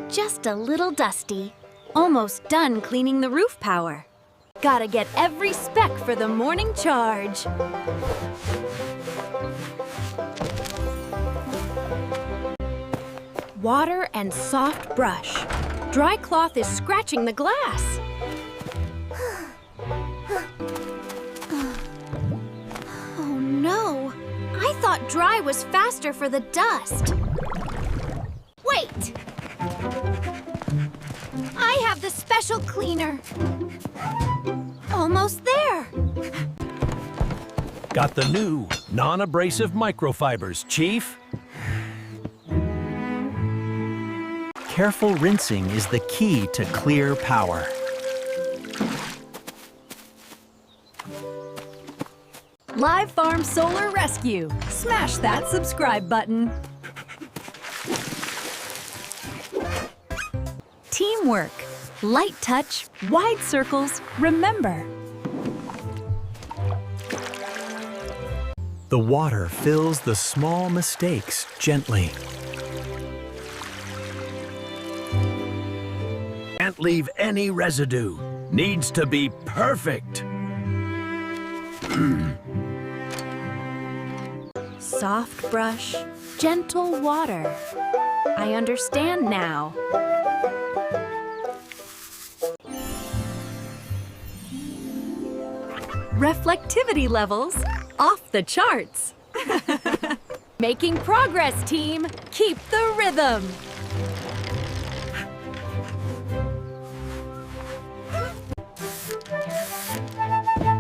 Just a little dusty. Almost done cleaning the roof power. Gotta get every speck for the morning charge. Water and soft brush. Dry cloth is scratching the glass. Oh no! I thought dry was faster for the dust. Wait! I have the special cleaner. Almost there. Got the new non-abrasive microfibers, Chief. Careful rinsing is the key to clear power. Live Farm Solar Rescue. Smash that subscribe button. Teamwork. Light touch, wide circles, remember. The water fills the small mistakes gently. Can't leave any residue. Needs to be perfect. Soft brush, gentle water. I understand now. Reflectivity levels off the charts. Making progress, team. Keep the rhythm.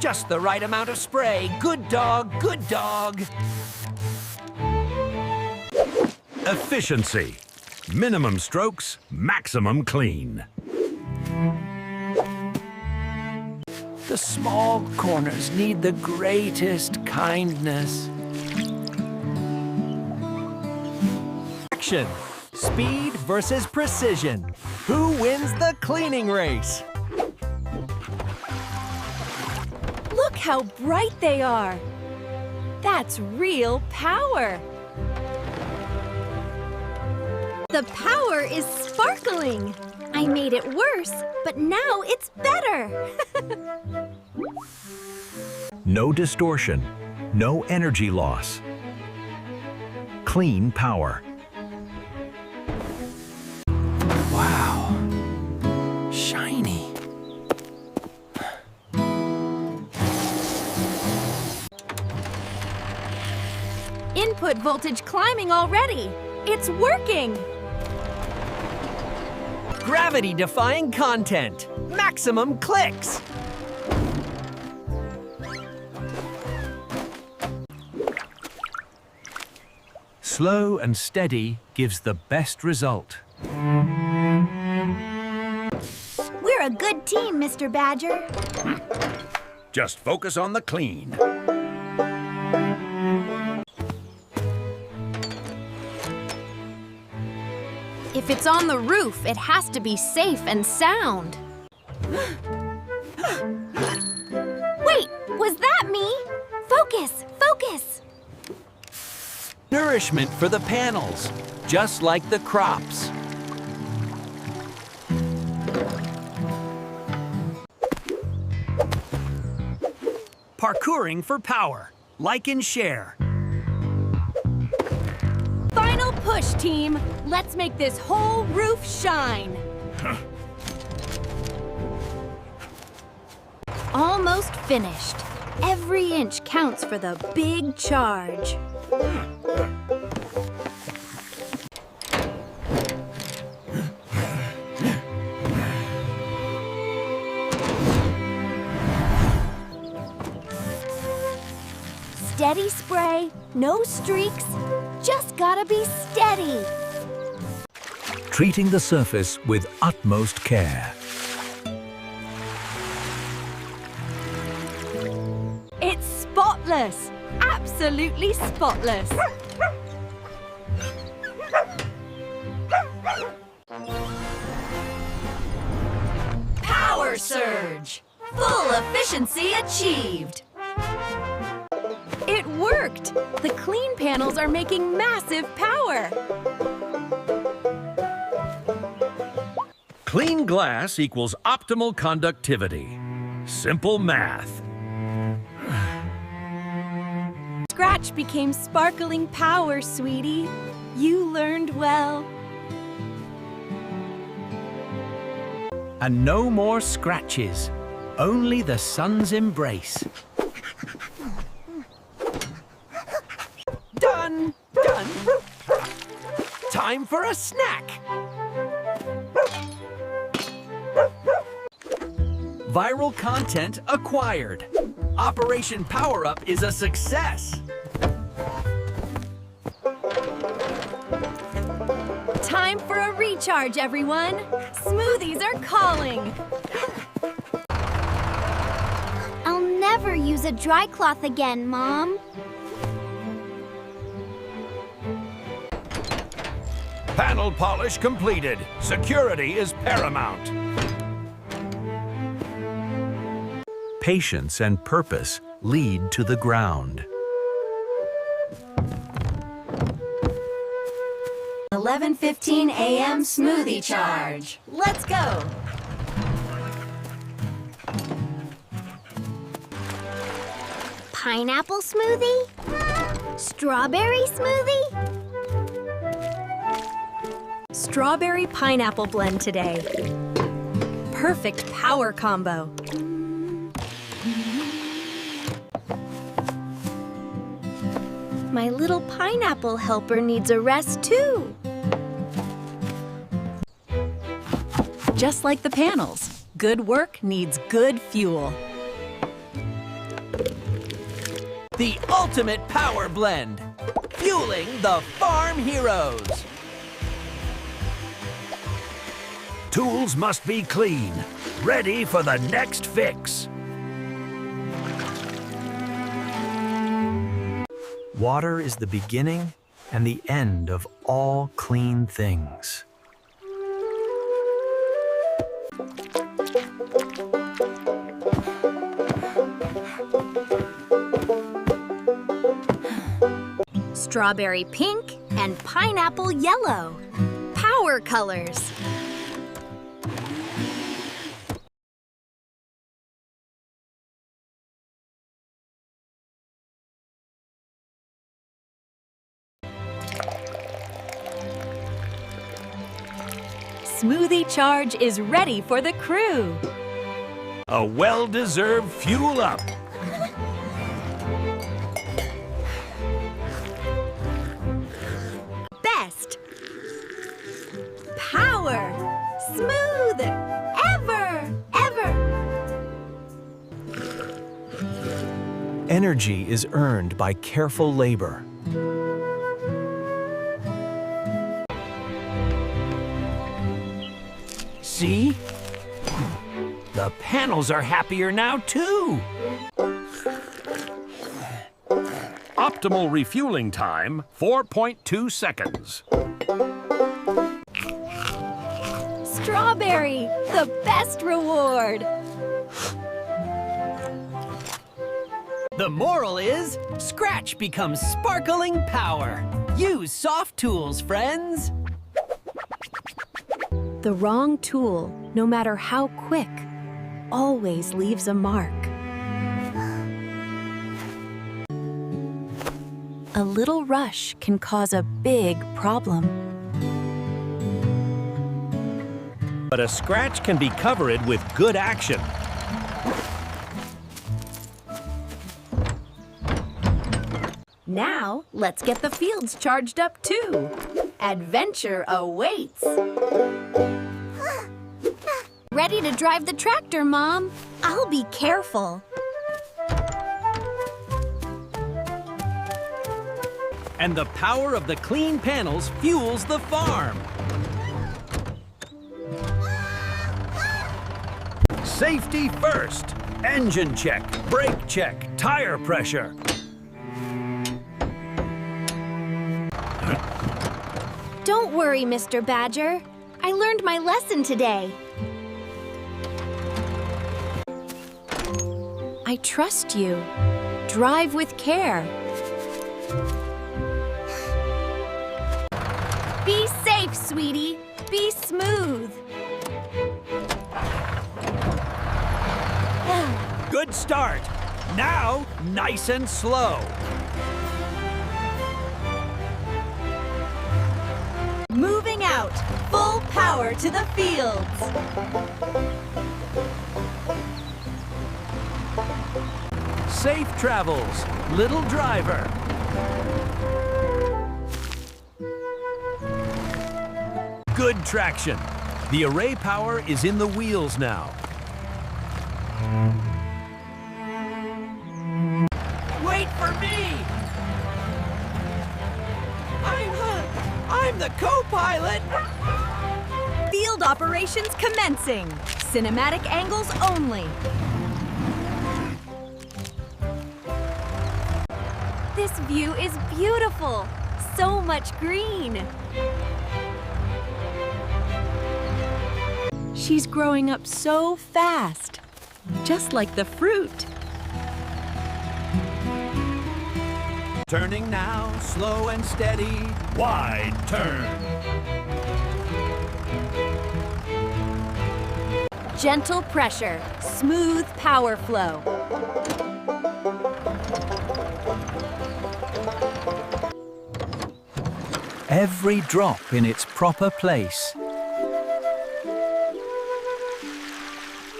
Just the right amount of spray. Good dog, good dog. Efficiency. Minimum strokes, maximum clean. The small corners need the greatest kindness. Action! Speed versus precision. Who wins the cleaning race? Look how bright they are. That's real power. The power is sparkling. I made it worse, but now it's better. No distortion, no energy loss. Clean power. Wow. Shiny. Input voltage climbing already. It's working. Gravity-defying content. Maximum clicks. Slow and steady gives the best result. We're a good team, Mr. Badger. Just focus on the clean. If it's on the roof, it has to be safe and sound. Wait, was that me? Focus, focus. Nourishment for the panels, just like the crops. Parkouring for power. Like and share. Final push, team. Let's make this whole roof shine. Almost finished. Every inch counts for the big charge. Steady spray, no streaks, just gotta be steady. Treating the surface with utmost care. It's spotless. Absolutely spotless. Power surge. Full efficiency achieved. It worked! The clean panels are making massive power. Clean glass equals optimal conductivity. Simple math. Scratch became sparkling power, sweetie. You learned well. And no more scratches, only the sun's embrace. Done! Done! Time for a snack! Viral content acquired. Operation Power Up is a success. Time for a recharge, everyone. Smoothies are calling. I'll never use a dry cloth again, Mom. Panel polish completed. Security is paramount. Patience and purpose lead to the ground. 11:15 a.m. smoothie charge. Let's go. Pineapple smoothie? Strawberry smoothie? Strawberry pineapple blend today. Perfect power combo. My little pineapple helper needs a rest too. Just like the panels, good work needs good fuel. The ultimate power blend. Fueling the farm heroes. Tools must be clean, ready for the next fix. Water is the beginning and the end of all clean things. Strawberry pink and pineapple yellow. Power colors. Smoothie charge is ready for the crew. A well-deserved fuel up. Best power smooth ever. Energy is earned by careful labor. See? The panels are happier now, too. Optimal refueling time, 4.2 seconds. Strawberry, the best reward. The moral is, Scratch becomes sparkling power. Use soft tools, friends. The wrong tool, no matter how quick, always leaves a mark. A little rush can cause a big problem. But a scratch can be covered with good action. Now, let's get the fields charged up too. Adventure awaits. Ready to drive the tractor, Mom. I'll be careful. And the power of the clean panels fuels the farm. Safety first. Engine check, brake check, tire pressure. Don't worry, Mr. Badger. I learned my lesson today. I trust you. Drive with care. Be safe, sweetie. Be smooth. Good start. Now, nice and slow. Moving out, full power to the fields. Safe travels, little driver. Good traction. The array power is in the wheels now. Wait for me! I'm the co-pilot! Field operations commencing. Cinematic angles only. This view is beautiful. So much green. She's growing up so fast, just like the fruit. Turning now, slow and steady. Wide turn. Gentle pressure, smooth power flow. Every drop in its proper place.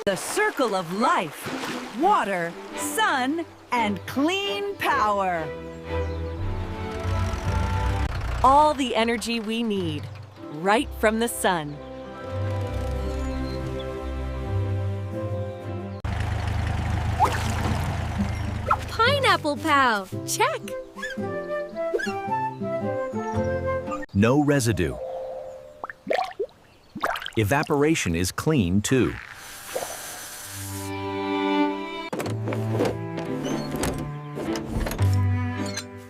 The circle of life. Water, sun, and clean power. All the energy we need, right from the sun. Pineapple Pow, check. No residue. Evaporation is clean, too.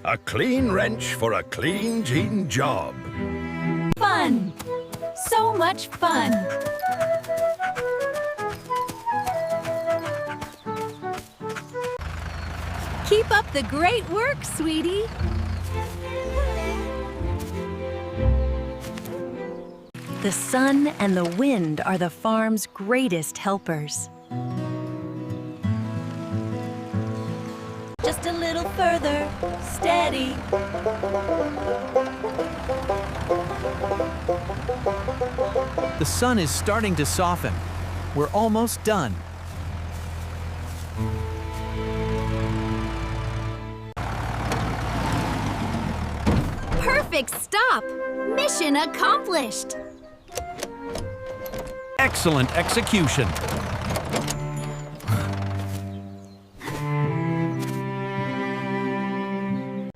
A clean wrench for a clean jean job. Fun. So much fun. Keep up the great work, sweetie. The sun and the wind are the farm's greatest helpers. Just a little further, steady. The sun is starting to soften. We're almost done. Perfect stop. Mission accomplished. Excellent execution.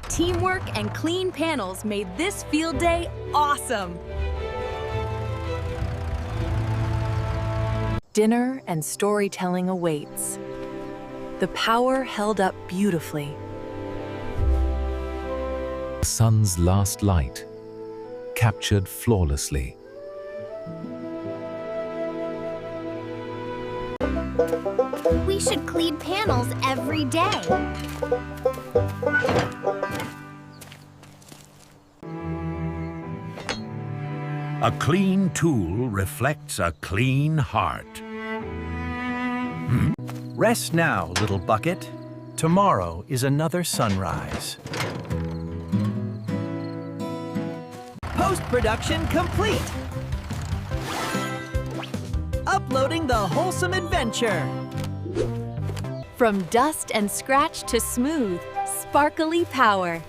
Teamwork and clean panels made this field day awesome. Dinner and storytelling awaits. The power held up beautifully. The sun's last light, captured flawlessly. We should clean panels every day. A clean tool reflects a clean heart. Rest now, little bucket. Tomorrow is another sunrise. Post-production complete. Uploading the wholesome adventure. From dust and scratch to smooth, sparkly power.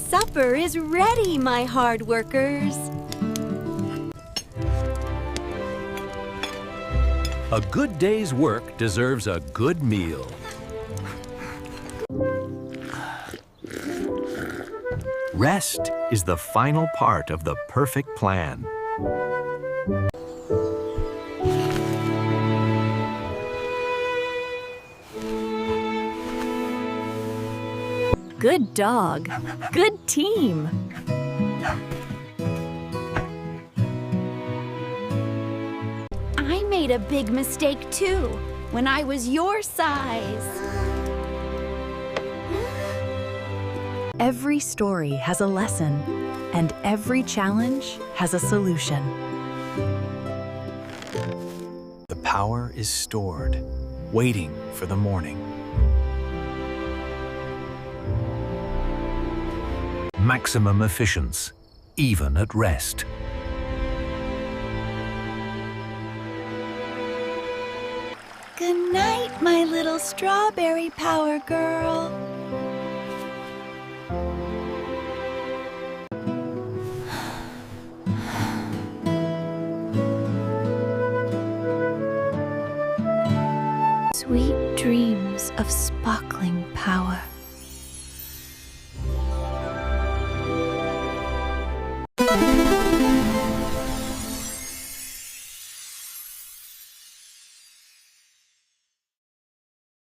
Supper is ready, my hard workers. A good day's work deserves a good meal. Rest is the final part of the perfect plan. Good dog, good team. I made a big mistake too, when I was your size. Every story has a lesson. And every challenge has a solution. The power is stored, waiting for the morning. Maximum efficiency, even at rest. Good night, my little strawberry power girl. Sweet dreams of sparkling power.